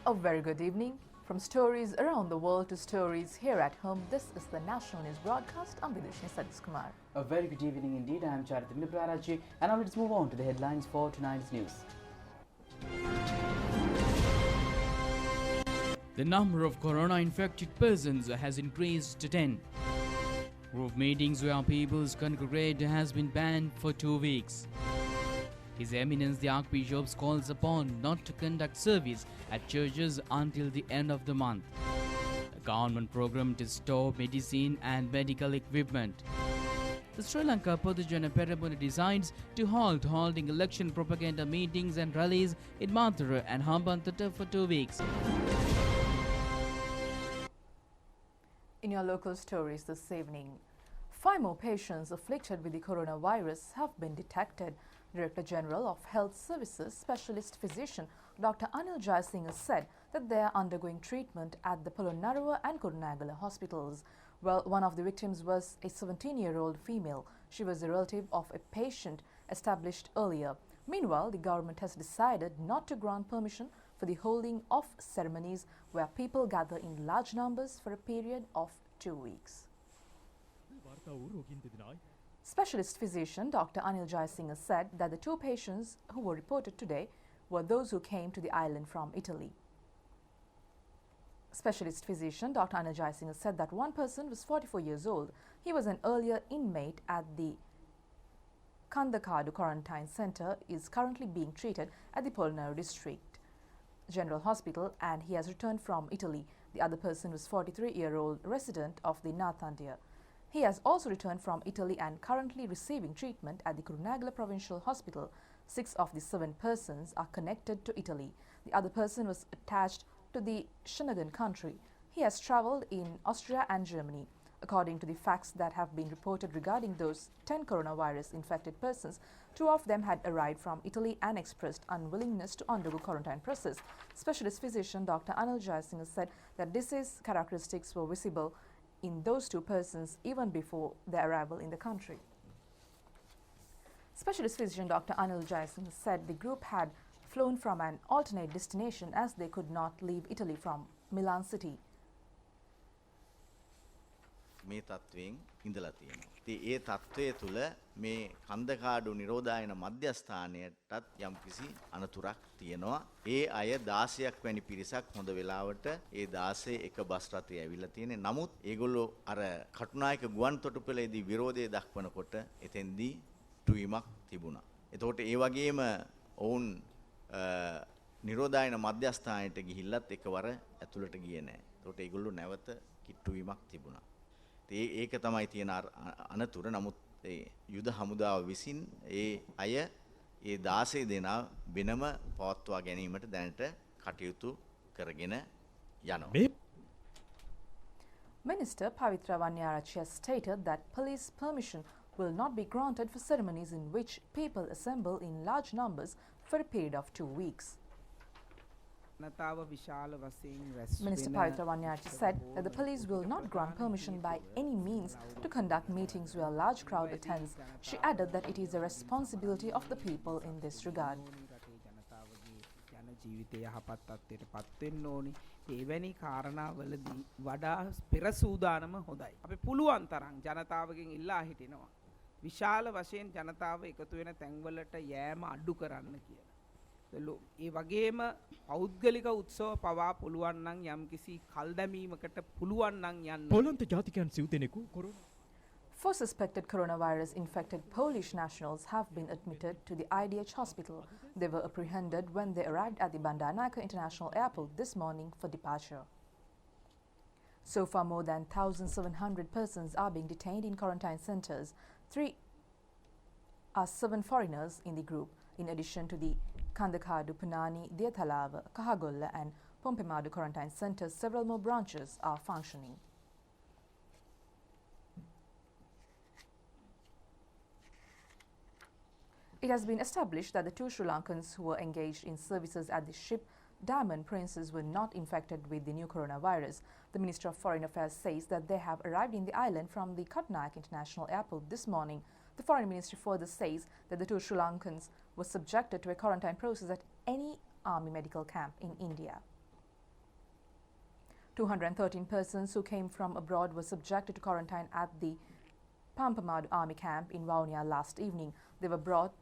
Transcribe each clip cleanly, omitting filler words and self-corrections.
A very good evening. From stories around the world to stories here at home, this is the National News Broadcast. I'm Vidushni Sadis Kumar. A very good evening indeed. I am Charitha Praraji, and now let's move on to the headlines for tonight's news. The number of corona-infected persons has increased to 10. Group meetings where peoples congregate has been banned for 2 weeks. His Eminence the Archbishop calls upon not to conduct service at churches until the end of the month. A government program to store medicine and medical equipment. The Sri Lanka Podujana Peramuna decides to halt holding election propaganda meetings and rallies in Mathura and Hambantota for 2 weeks. In your local stories this evening, 5 more patients afflicted with the coronavirus have been detected. Director General of Health Services Specialist Physician Dr. Anil Jayasinghe said that they are undergoing treatment at the Polonnaruwa and Kurunegala hospitals. Well, one of the victims was a 17-year-old female. She was a relative of a patient established earlier. Meanwhile, the government has decided not to grant permission for the holding of ceremonies where people gather in large numbers for a period of 2 weeks. Specialist physician Dr. Anil Jayasinghe said that the 2 patients who were reported today were those who came to the island from Italy. Specialist physician Dr. Anil Jayasinghe said that one person was 44 years old. He was an earlier inmate at the Kandakadu Quarantine Center, is currently being treated at the Polonnaruwa District General Hospital, and he has returned from Italy. The other person was 43-year-old resident of the Nathandia. He has also returned from Italy and currently receiving treatment at the Kurunegala Provincial Hospital. 6 of the 7 persons are connected to Italy. The other person was attached to the Schengen country. He has travelled in Austria and Germany. According to the facts that have been reported regarding those 10 coronavirus infected persons, 2 of them had arrived from Italy and expressed unwillingness to undergo quarantine process. Specialist physician Dr. Anil Jayasinghe said that disease characteristics were visible in those 2 persons even before their arrival in the country. Specialist physician Dr. Anil Jayasinghe said the group had flown from an alternate destination as they could not leave Italy from Milan city. මේ තත්වයෙන් ඉඳලා තියෙනවා. ඉතින් ඒ තත්වයේ තුල මේ කන්දකාඩු නිරෝධායන මධ්‍යස්ථානයටත් යම්කිසි අනතුරක් තියෙනවා. ඒ අය 16ක් වැනි පිරිසක් හොඳ වෙලාවට ඒ 16 එක බස් රථය ඇවිල්ලා තියෙන්නේ. නමුත් ඒගොල්ලෝ අර කටුනායක ගුවන් තොටුපළේදී විරෝධය දක්වනකොට එතෙන්දී ටුවීමක් තිබුණා. එතකොට ඒ වගේම ඔවුන් නිරෝධායන මධ්‍යස්ථානයට ගිහිල්ලත් එකවර ඇතුළට ගියේ නැහැ. එතකොට ඒගොල්ලෝ නැවත කිට්ටුවීමක් තිබුණා. ඒක තමයි තියෙන අනතුර. නමුත් ඒ යුද හමුදාව විසින් ඒ අය ඒ 16 දෙනා වෙනම පවත්වා ගැනීමට දැනට කටයුතු කරගෙන යනවා. Minister Pavitra Wanyarachi has stated that police permission will not be granted for ceremonies in which people assemble in large numbers for a period of 2 weeks. Minister Pavitra Wanyarachi said that the police will not grant permission by any means to conduct meetings where a large crowd attends. She added that it is the responsibility of the people in this regard. ජීවිතය යහපත් තත්ත්වයට පත් වෙන්න ඕනි. එවැනි කාරණාවලදී වඩා පෙර සූදානම හොඳයි. අපි පුළුවන් තරම් ජනතාවගෙන් ඉල්ලා හිටිනවා. විශාල වශයෙන් ජනතාව එකතු වෙන තැන්වලට යෑම අඩු කරන්න කියලා. ඒ වගේම පෞද්ගලික උත්සව පවා පුළුවන් නම් යම්කිසි කල් දැමීමකට පුළුවන් නම් යන්න. පොළොන්ත ජාතිකයන් සිව් දෙනෙකු corona 4 suspected coronavirus infected Polish nationals have been admitted to the IDH hospital. They were apprehended when they arrived at the Bandaranaike International Airport this morning for departure. So far, more than 1,700 persons are being detained in quarantine centers. 3 are 7 foreigners in the group. In addition to the Kandakadu, Punani, Diatalava, Kahagolla and Pompemadu quarantine centers, several more branches are functioning. It has been established that the 2 Sri Lankans who were engaged in services at the ship Diamond Princess were not infected with the new coronavirus. The Minister of Foreign Affairs says that they have arrived in the island from the Katnaik International Airport this morning. The Foreign Ministry further says that the 2 Sri Lankans were subjected to a quarantine process at any army medical camp in India. 213 persons who came from abroad were subjected to quarantine at the Pampamadu Army Camp in Vaunia last evening. They were brought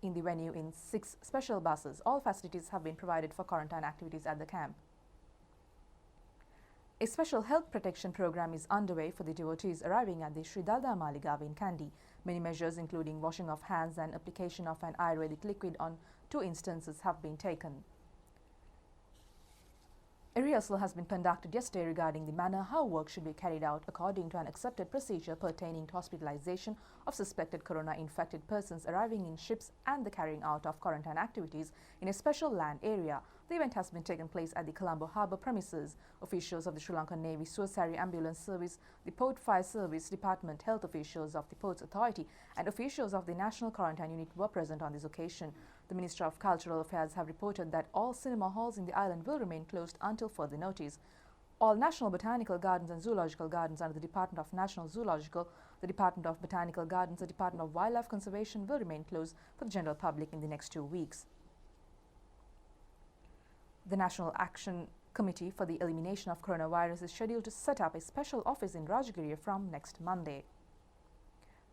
in the venue in 6 special buses. All facilities have been provided for quarantine activities at the camp. A special health protection program is underway for the devotees arriving at the Sri Dalda Maligawa in Kandy. Many measures including washing of hands and application of an Ayurvedic liquid on 2 instances have been taken. A rehearsal has been conducted yesterday regarding the manner how work should be carried out according to an accepted procedure pertaining to hospitalization of suspected corona-infected persons arriving in ships and the carrying out of quarantine activities in a special land area. The event has been taken place at the Colombo Harbour premises. Officials of the Sri Lankan Navy Suicide Ambulance Service, the Port Fire Service Department, health officials of the Ports Authority and officials of the National Quarantine Unit were present on this occasion. The Minister of Cultural Affairs have reported that all cinema halls in the island will remain closed until further notice. All National Botanical Gardens and Zoological Gardens under the Department of National Zoological, the Department of Botanical Gardens, the Department of Wildlife Conservation will remain closed for the general public in the next 2 weeks. The National Action Committee for the Elimination of Coronavirus is scheduled to set up a special office in Rajagiriya from next Monday.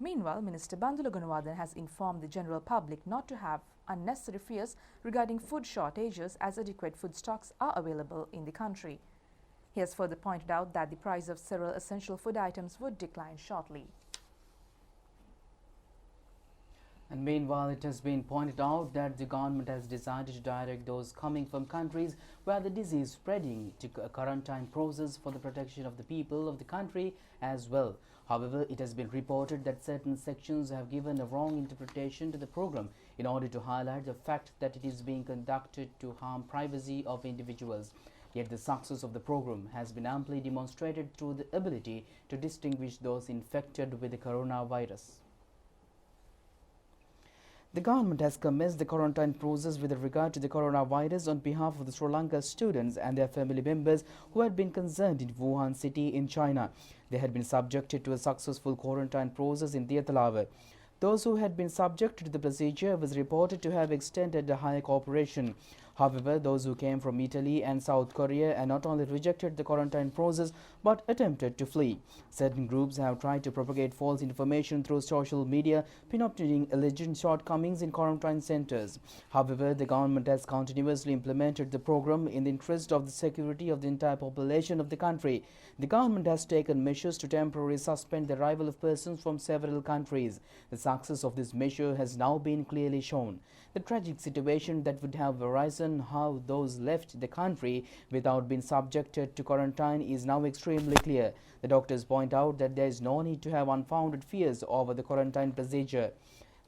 Meanwhile, Minister Bandula Gunawardene has informed the general public not to have unnecessary fears regarding food shortages as adequate food stocks are available in the country. He has further pointed out that the price of several essential food items would decline shortly. And meanwhile, it has been pointed out that the government has decided to direct those coming from countries where the disease is spreading to a quarantine process for the protection of the people of the country as well. However, it has been reported that certain sections have given a wrong interpretation to the program in order to highlight the fact that it is being conducted to harm privacy of individuals. Yet the success of the program has been amply demonstrated through the ability to distinguish those infected with the coronavirus. The government has commenced the quarantine process with regard to the coronavirus on behalf of the Sri Lanka students and their family members who had been concerned in Wuhan city in China. They had been subjected to a successful quarantine process in Diathalawa. Those who had been subjected to the procedure was reported to have extended a higher cooperation. However, those who came from Italy and South Korea and not only rejected the quarantine process but attempted to flee. Certain groups have tried to propagate false information through social media, pinpointing alleged shortcomings in quarantine centers. However, the government has continuously implemented the program in the interest of the security of the entire population of the country. The government has taken measures to temporarily suspend the arrival of persons from several countries. The success of this measure has now been clearly shown. The tragic situation that would have arisen how those left the country without being subjected to quarantine is now extremely clear. The doctors point out that there is no need to have unfounded fears over the quarantine procedure.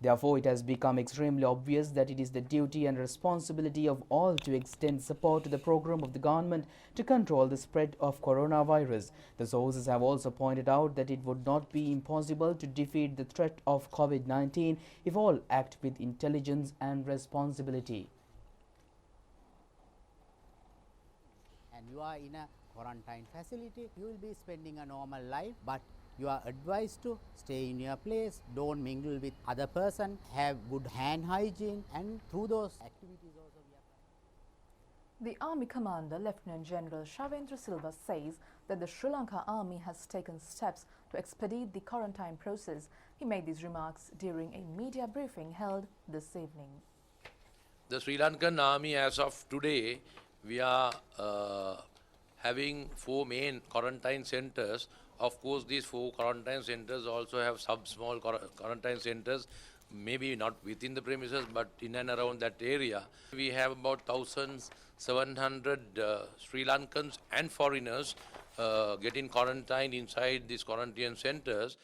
Therefore, it has become extremely obvious that it is the duty and responsibility of all to extend support to the program of the government to control the spread of coronavirus. The sources have also pointed out that it would not be impossible to defeat the threat of COVID-19 if all act with intelligence and responsibility. And you are in a quarantine facility, you will be spending a normal life, but you are advised to stay in your place, don't mingle with other person, have good hand hygiene, and through those activities also we are. The Army Commander Lieutenant General Shavendra Silva says that the Sri Lanka Army has taken steps to expedite the quarantine process. He made these remarks during a media briefing held this evening. The Sri Lankan Army as of today, we are having 4 main quarantine centers. Of course, these 4 quarantine centers also have small quarantine centers, maybe not within the premises, but in and around that area. We have about 1,700 Sri Lankans and foreigners getting quarantined inside these quarantine centers.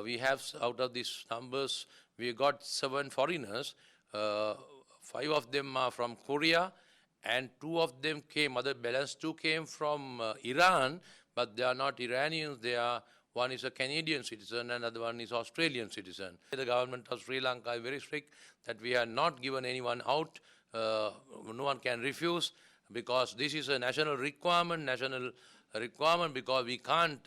We have, out of these numbers, we got 7 foreigners. 5 of them are from Korea, and 2 of them came, other balance 2 came from Iran, but they are not Iranians. They are, one is a Canadian citizen and another one is Australian citizen. The government of Sri Lanka is very strict that we are not given anyone out. No one can refuse, because this is a national requirement because we can't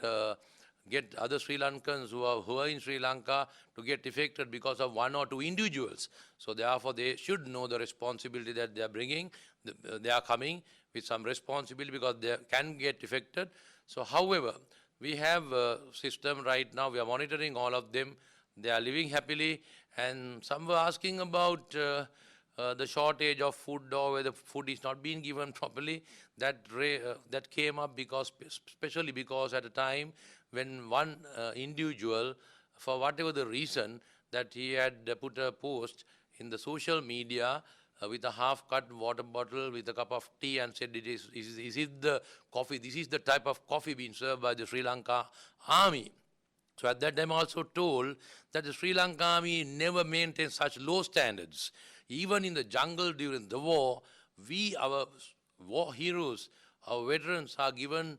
get other Sri Lankans who are in Sri Lanka to get affected because of one or two individuals. So therefore they should know the responsibility that they are bringing. They are coming with some responsibility because they can get affected. So however, we have a system right now, we are monitoring all of them. They are living happily, and some were asking about the shortage of food or whether food is not being given properly. That came up because, especially because at a time when one individual, for whatever the reason, that he had put a post in the social media with a half-cut water bottle with a cup of tea and said, is it the coffee? This is the type of coffee being served by the Sri Lanka army. So at that time I also told that the Sri Lanka army never maintained such low standards. Even in the jungle during the war, our war heroes, our veterans are given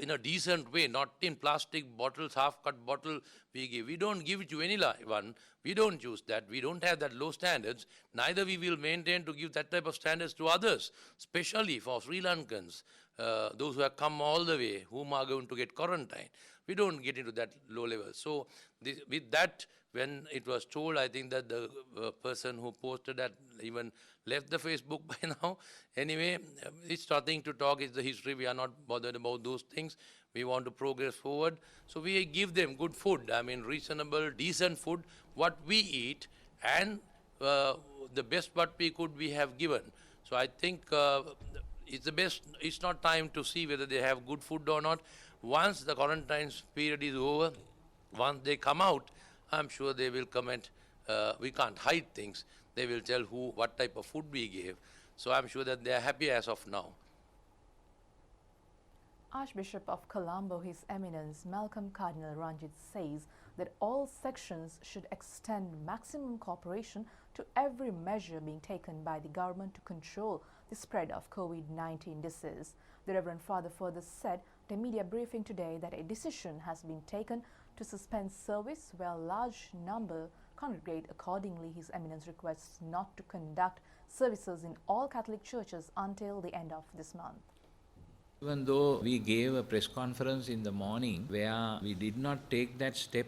in a decent way, not in plastic bottles, half-cut bottle we give. We don't give it to anyone. We don't use that. We don't have that low standards. Neither we will maintain to give that type of standards to others, especially for Sri Lankans, those who have come all the way, whom are going to get quarantined. We don't get into that low level. So with that, when it was told, I think that the person who posted that even left the Facebook by now. Anyway, it's nothing to talk, it's the history. We are not bothered about those things. We want to progress forward. So we give them good food, I mean reasonable, decent food, what we eat, and the best what we could we have given. So I think it's the best, it's not time to see whether they have good food or not. Once the quarantine period is over, once they come out, I'm sure they will comment. We can't hide things. They will tell what type of food we gave. So I'm sure that they are happy as of now. Archbishop of Colombo, His Eminence Malcolm Cardinal Ranjit, says that all sections should extend maximum cooperation to every measure being taken by the government to control the spread of COVID-19 disease. The Reverend Father further said at a media briefing today that a decision has been taken to suspend service where a large number congregate. Accordingly, His Eminence requests not to conduct services in all Catholic churches until the end of this month. Even though we gave a press conference in the morning where we did not take that step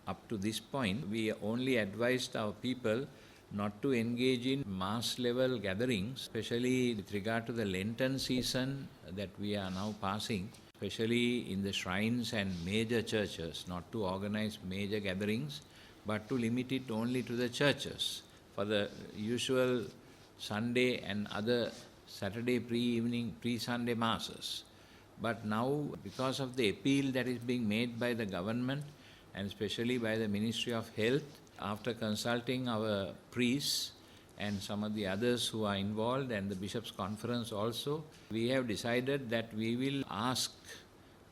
up to this point, we only advised our people not to engage in mass level gatherings, especially with regard to the Lenten season that we are now passing, especially in the shrines and major churches, not to organize major gatherings, but to limit it only to the churches. For the usual Sunday and other Saturday pre-evening, pre-Sunday masses. But now, because of the appeal that is being made by the government and especially by the Ministry of Health, after consulting our priests and some of the others who are involved and the Bishops' Conference also, we have decided that we will ask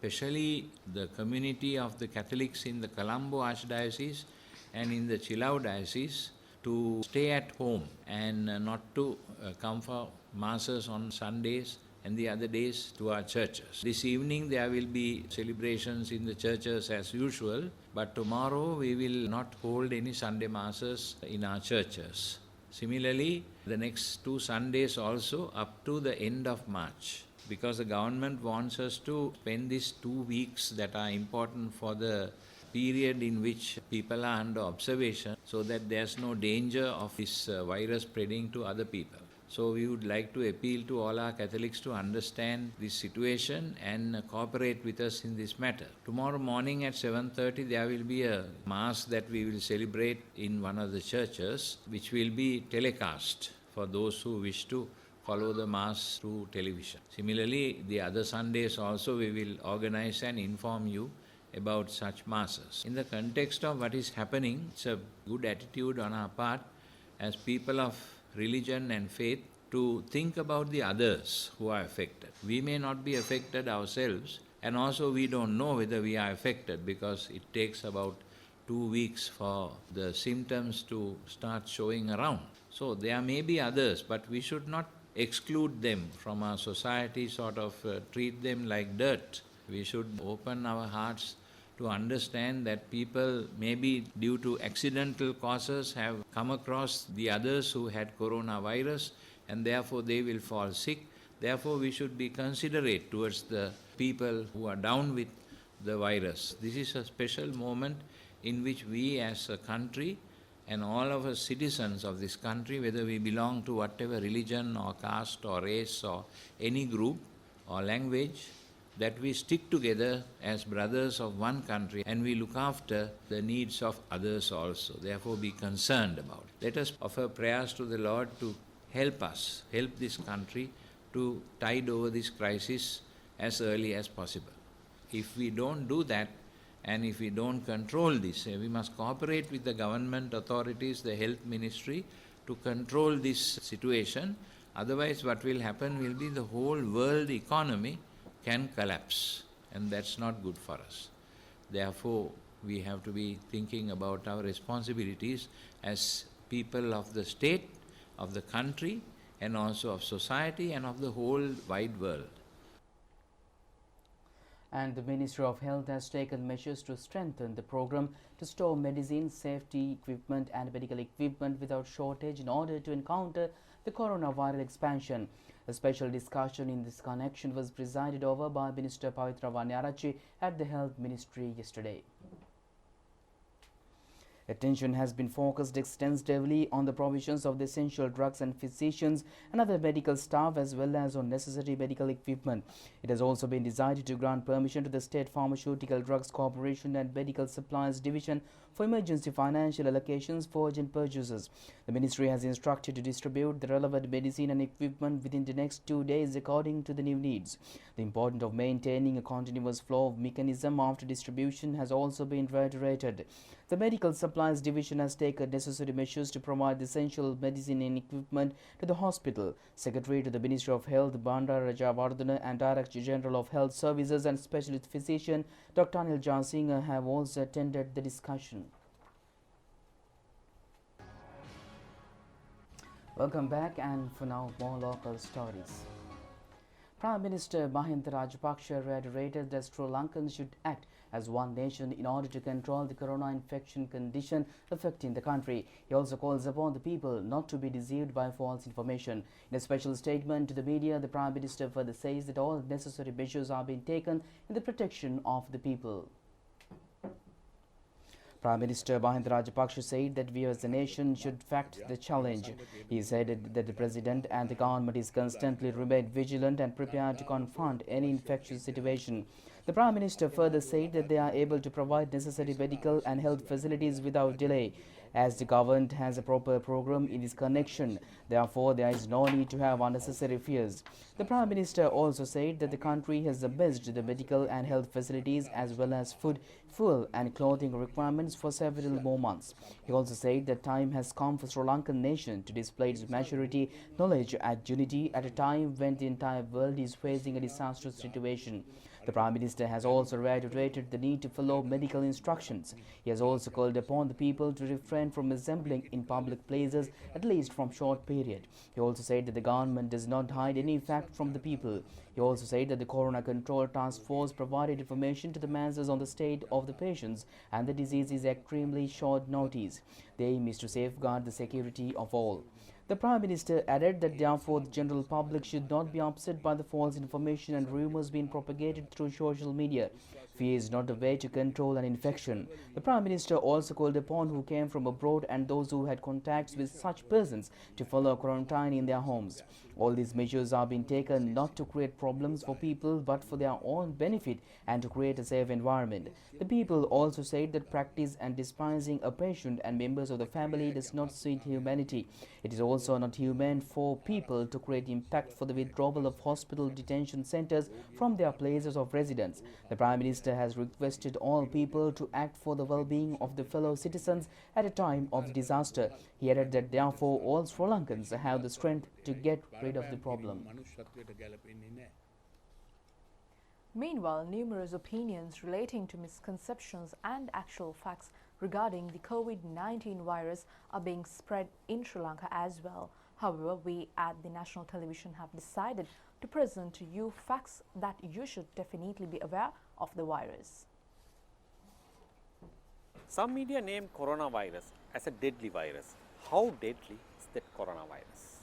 especially the community of the Catholics in the Colombo Archdiocese and in the Chilau Diocese to stay at home and not to come for masses on Sundays and the other days to our churches. This evening there will be celebrations in the churches as usual, but tomorrow we will not hold any Sunday masses in our churches. Similarly, the next 2 Sundays also up to the end of March, because the government wants us to spend these 2 weeks that are important for the period in which people are under observation, so that there's no danger of this virus spreading to other people. So we would like to appeal to all our Catholics to understand this situation and cooperate with us in this matter. Tomorrow morning at 7:30 there will be a mass that we will celebrate in one of the churches, which will be telecast for those who wish to follow the mass through television. Similarly, the other Sundays also we will organize and inform you about such masses. In the context of what is happening, it's a good attitude on our part as people of religion and faith to think about the others who are affected. We may not be affected ourselves, and also we don't know whether we are affected because it takes about 2 weeks for the symptoms to start showing around. So there may be others, but we should not exclude them from our society, sort of treat them like dirt. We should open our hearts to understand that people maybe due to accidental causes have come across the others who had coronavirus and therefore they will fall sick. Therefore we should be considerate towards the people who are down with the virus. This is a special moment in which we as a country and all of us citizens of this country, whether we belong to whatever religion or caste or race or any group or language, that we stick together as brothers of one country and we look after the needs of others also. Therefore, be concerned about it. Let us offer prayers to the Lord to help us, help this country to tide over this crisis as early as possible. If we don't do that, and if we don't control this, we must cooperate with the government authorities, the health ministry, to control this situation. Otherwise, what will happen will be the whole world economy can collapse, and that's not good for us. Therefore, we have to be thinking about our responsibilities as people of the state, of the country, and also of society and of the whole wide world. And the Ministry of Health has taken measures to strengthen the program to store medicine, safety equipment and medical equipment without shortage in order to encounter the coronavirus expansion. A special discussion in this connection was presided over by Minister Rupavahini at the Health Ministry yesterday. Attention has been focused extensively on the provisions of the essential drugs and physicians and other medical staff as well as on necessary medical equipment. It has also been decided to grant permission to the State Pharmaceutical Drugs Corporation and Medical Supplies Division for emergency financial allocations for urgent purchases. The Ministry has instructed to distribute the relevant medicine and equipment within the next 2 days according to the new needs. The importance of maintaining a continuous flow of mechanism after distribution has also been reiterated. The Medical Supplies Division has taken necessary measures to provide the essential medicine and equipment to the hospital. Secretary to the Ministry of Health, Bandara Rajavardhana, and Director General of Health Services and Specialist Physician, Dr. Anil Jasinger, have also attended the discussion. Welcome back, and for now, more local stories. Prime Minister Mahinda Rajapaksa reiterated that Sri Lankans should act as one nation in order to control the corona infection condition affecting the country. He also calls upon the people not to be deceived by false information. In a special statement to the media, the Prime Minister further says that all necessary measures are being taken in the protection of the people. Prime Minister Mahinda Rajapaksa said that we as a nation should face the challenge. He said that the President and the government is constantly remain vigilant and prepared to confront any infectious situation. The Prime Minister further said that they are able to provide necessary medical and health facilities without delay, as the government has a proper program in this connection. Therefore, there is no need to have unnecessary fears. The Prime Minister also said that the country has the best the medical and health facilities as well as food, fuel and clothing requirements for several more months. He also said that time has come for Sri Lankan nation to display its maturity, knowledge and unity at a time when the entire world is facing a disastrous situation. The Prime Minister has also reiterated the need to follow medical instructions. He has also called upon the people to refrain from assembling in public places, at least from short period. He also said that the government does not hide any fact from the people. He also said that the Corona Control Task Force provided information to the masses on the state of the patients and the disease is extremely short notice. The aim is to safeguard the security of all. The Prime Minister added that therefore the general public should not be upset by the false information and rumours being propagated through social media. Fear is not the way to control an infection. The Prime Minister also called upon who came from abroad and those who had contacts with such persons to follow quarantine in their homes. All these measures are being taken not to create problems for people but for their own benefit and to create a safe environment. The people also said that practice and despising a patient and members of the family does not suit humanity. It is also not humane for people to create impact for the withdrawal of hospital detention centers from their places of residence. The Prime Minister has requested all people to act for the well-being of the fellow citizens at a time of disaster. He added that therefore all Sri Lankans have the strength to get rid of the problem. Meanwhile, numerous opinions relating to misconceptions and actual facts regarding the COVID-19 virus are being spread in Sri Lanka as well. However, we at the national television have decided to present to you facts that you should definitely be aware of the virus. Some media name coronavirus as a deadly virus. How deadly is that coronavirus?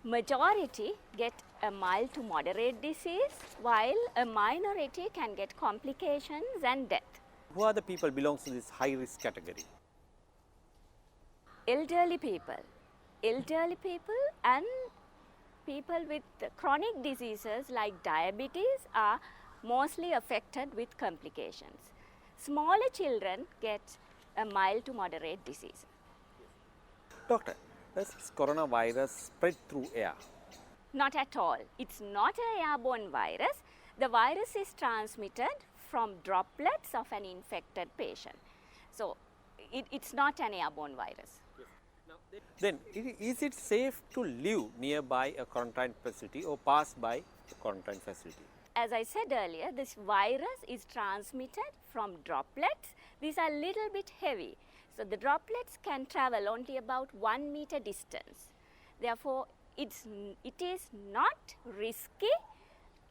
majority get a mild to moderate disease, while a minority can get complications and death. Who are the people belongs to this high risk category? Elderly people and people with chronic diseases like diabetes are mostly affected with complications. Smaller children get a mild to moderate disease. Doctor, does this coronavirus spread through air? Not at all. It's not an airborne virus. The virus is transmitted from droplets of an infected patient. So, it's not an airborne virus. Then, is it safe to live nearby a quarantine facility or pass by a quarantine facility? As I said earlier, this virus is transmitted from droplets. These are a little bit heavy. So, the droplets can travel only about 1 meter distance. Therefore, it is not risky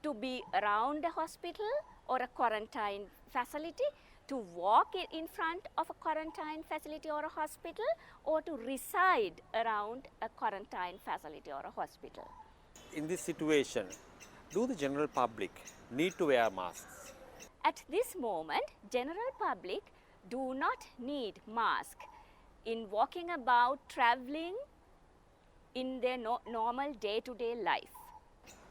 to be around a hospital or a quarantine facility, to walk in front of a quarantine facility or a hospital, or to reside around a quarantine facility or a hospital. In this situation, do the general public need to wear masks? At this moment, general public do not need mask in walking about, traveling in their normal day-to-day life.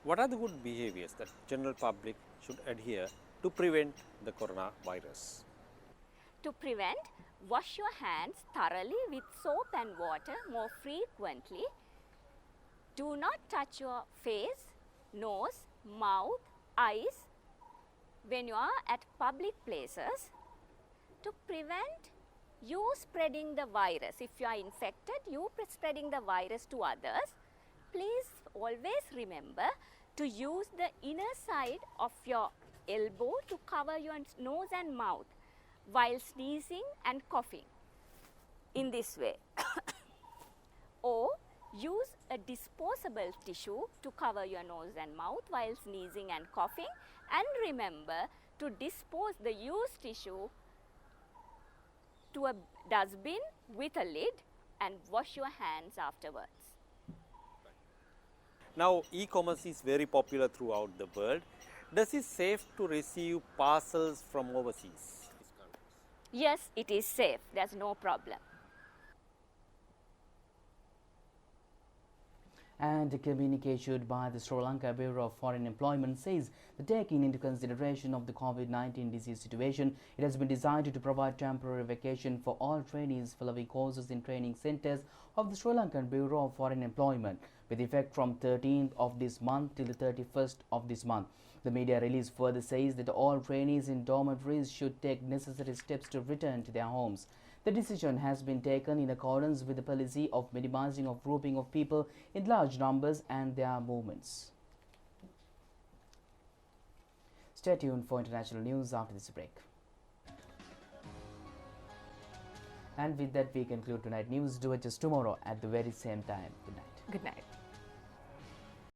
What are the good behaviors that general public should adhere to prevent the coronavirus? To prevent, wash your hands thoroughly with soap and water more frequently. Do not touch your face, nose, mouth, eyes when you are at public places. To prevent you spreading the virus, if you are infected, you spreading the virus to others, please always remember to use the inner side of your elbow to cover your nose and mouth while sneezing and coughing in this way. Or use a disposable tissue to cover your nose and mouth while sneezing and coughing, and remember to dispose the used tissue to a dustbin with a lid and wash your hands afterwards. Now, e-commerce is very popular throughout the world. Does it safe to receive parcels from overseas? Yes, it is safe. There's no problem. And a communique issued by the Sri Lanka Bureau of Foreign Employment says that taking into consideration of the COVID-19 disease situation, it has been decided to provide temporary vacation for all trainees following courses in training centres of the Sri Lankan Bureau of Foreign Employment, with effect from 13th of this month till the 31st of this month. The media release further says that all trainees in dormitories should take necessary steps to return to their homes. The decision has been taken in accordance with the policy of minimizing of grouping of people in large numbers and their movements. Stay tuned for international news after this break. And with that, we conclude tonight's news. Do it just tomorrow at the very same time. Good night. Good night.